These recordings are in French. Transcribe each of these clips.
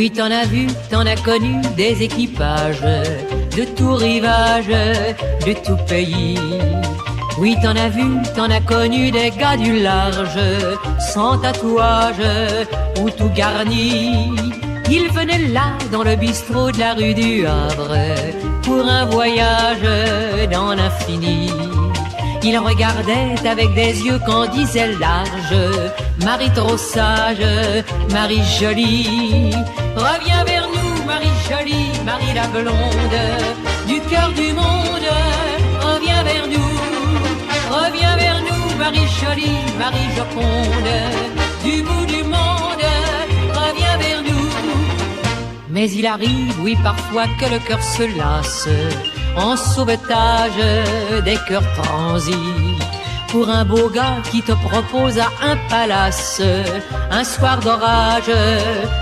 Oui, t'en as vu, t'en as connu des équipages de tout rivage, de tout pays. Oui, t'en as vu, t'en as connu des gars du large, sans tatouage ou tout garni. Ils venaient là dans le bistrot de la rue du Havre pour un voyage dans l'infini. Ils regardaient avec des yeux qu'on disait large, Marie trop sage, Marie jolie. Reviens vers nous, Marie jolie, Marie la blonde, du cœur du monde. Reviens vers nous, reviens vers nous, Marie jolie, Marie joconde, du bout du monde. Reviens vers nous. Mais il arrive, oui, parfois que le cœur se lasse en sauvetage des cœurs transis. Pour un beau gars qui te propose à un palace, un soir d'orage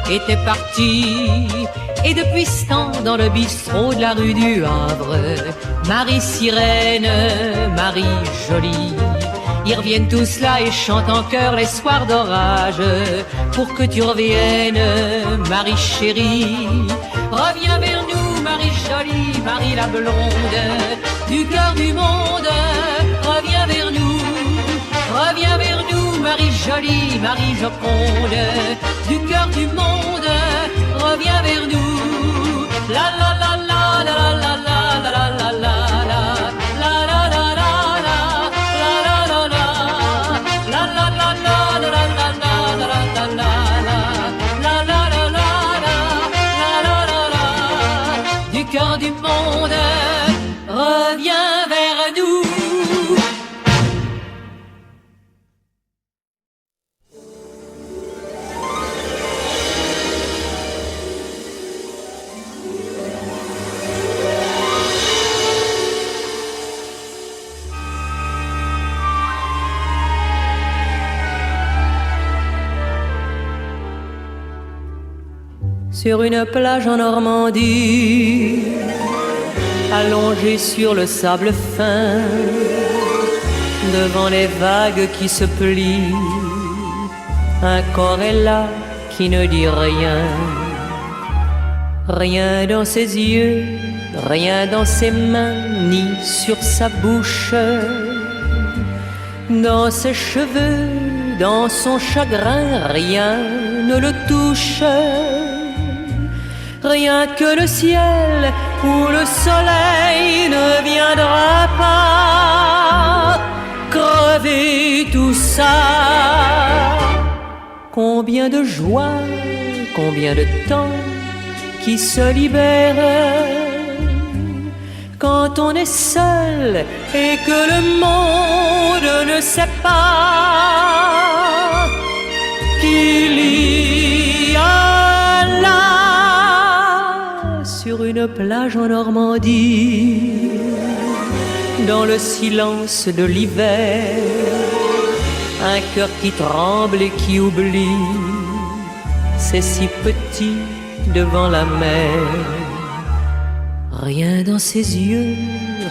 était parti. Et depuis ce temps, dans le bistrot de la rue du Havre, Marie sirène, Marie jolie, ils reviennent tous là et chantent en chœur les soirs d'orage. Pour que tu reviennes, Marie chérie, reviens vers nous, Marie jolie, Marie la blonde, du cœur du monde. Reviens vers nous, reviens vers nous, Marie jolie, Marie joconde, du cœur du monde. Reviens vers nous. La la la la la la la la la la la. Du cœur du monde, reviens vers nous. Sur une plage en Normandie, allongée sur le sable fin, devant les vagues qui se plient, un corps est là qui ne dit rien. Rien dans ses yeux, rien dans ses mains, ni sur sa bouche. Dans ses cheveux, dans son chagrin, rien ne le touche. Rien que le ciel où le soleil ne viendra pas crever tout ça. Combien de joie, combien de temps qui se libère quand on est seul et que le monde ne sait pas qu'il y a là, sur une plage en Normandie, dans le silence de l'hiver, un cœur qui tremble et qui oublie, c'est si petit devant la mer. Rien dans ses yeux,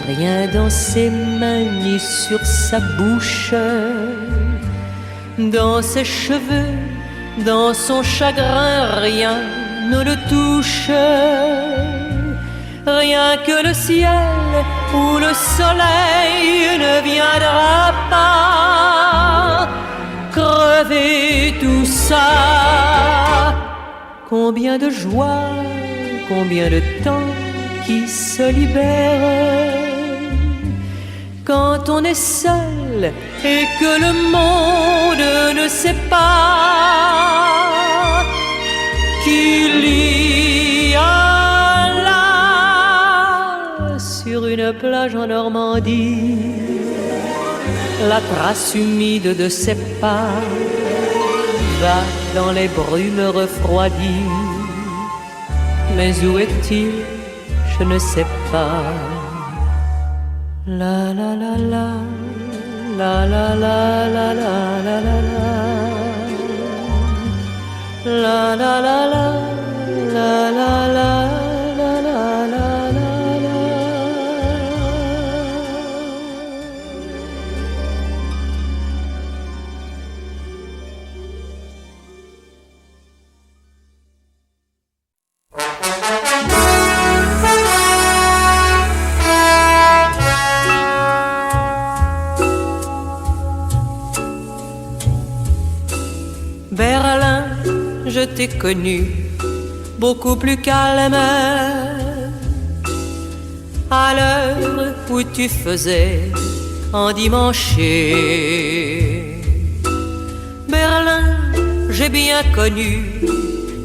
rien dans ses mains, ni sur sa bouche. Dans ses cheveux, dans son chagrin, rien ne le touche. Rien que le ciel où le soleil ne viendra pas crever tout ça. Combien de joie, combien de temps qui se libère quand on est seul et que le monde ne sait pas qu'il y a là, sur une plage en Normandie, la trace humide de ses pas va dans les brumes refroidies. Mais où est-il? Je ne sais pas. La la la la, la la la la la la la la la la la la la. je t'ai connu beaucoup plus calme. À l'heure où tu faisais endimancher Berlin, j'ai bien connu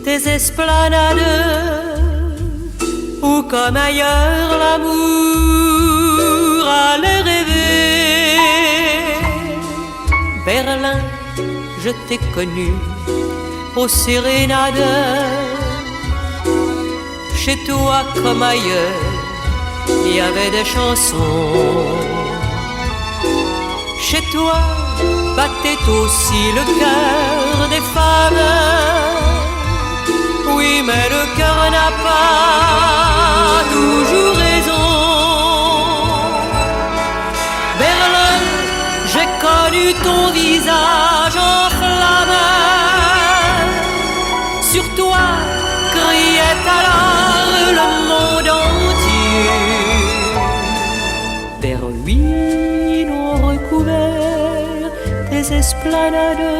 tes esplanades où comme ailleurs l'amour allait rêver. Berlin, je t'ai connu aux sérénades. Chez toi comme ailleurs, il y avait des chansons. Chez toi battait aussi le cœur des femmes. Oui, mais le cœur n'a pas toujours raison. Berlin, j'ai connu ton visage en flammes. Sur toi criait alors le monde entier. Vers lui n'ont recouvert tes esplanades.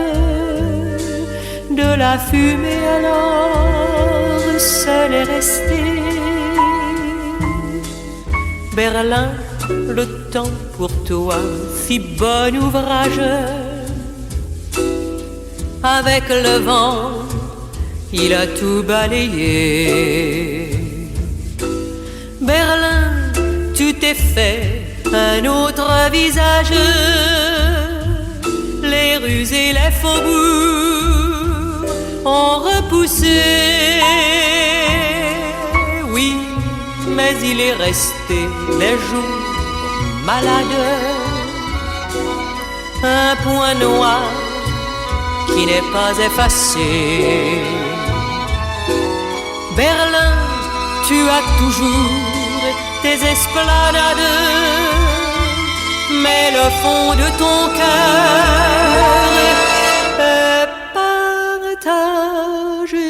De la fumée alors seul est resté. Berlin, le temps pour toi fit bon ouvrage. Avec le vent, il a tout balayé. Berlin, tu t'es fait un autre visage. Les rues et les faubourgs ont repoussé. Oui, mais il est resté des jours malades. Un point noir qui n'est pas effacé. Berlin, tu as toujours tes esplanades, mais le fond de ton cœur est partagé.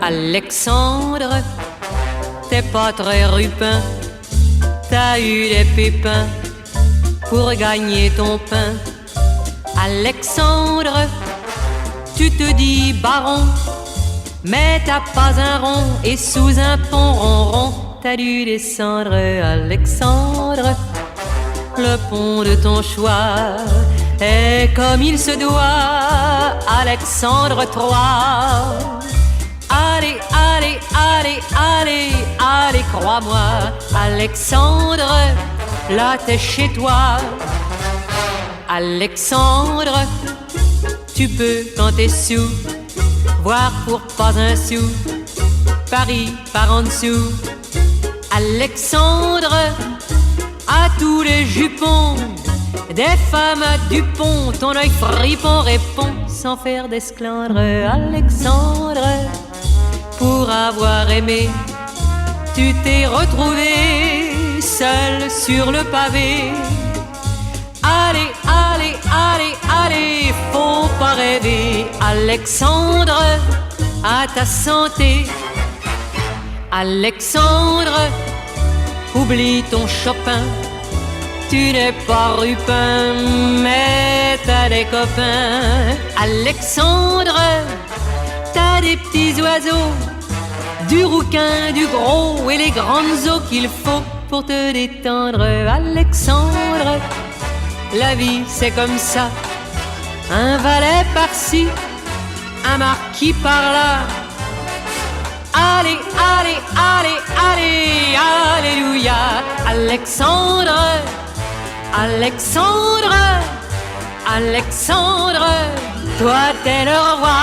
Alexandre, t'es pas très rupin, t'as eu des pépins pour gagner ton pain. Alexandre, tu te dis baron, mais t'as pas un rond et sous un pont ronron, t'as dû descendre. Alexandre, le pont de ton choix est comme il se doit, Alexandre III. Allez, allez, allez, allez, allez, crois-moi, Alexandre, là t'es chez toi. Alexandre, tu peux quand t'es sous, voir pour pas un sou, Paris par en dessous. Alexandre, à tous les jupons, des femmes à Dupont, ton œil fripon répond sans faire d'esclandre. Alexandre, pour avoir aimé, tu t'es retrouvé seul sur le pavé. Allez, allez, allez, allez, faut pas rêver. Alexandre, à ta santé. Alexandre, oublie ton Chopin. Tu n'es pas rupin, mais t'as des copains. Alexandre, t'as des petits oiseaux, du rouquin, du gros et les grandes eaux qu'il faut pour te détendre. Alexandre, la vie c'est comme ça, un valet par-ci, un marquis par-là. Allez, allez, allez, allez, alléluia. Alexandre, Alexandre, Alexandre, toi t'es le roi.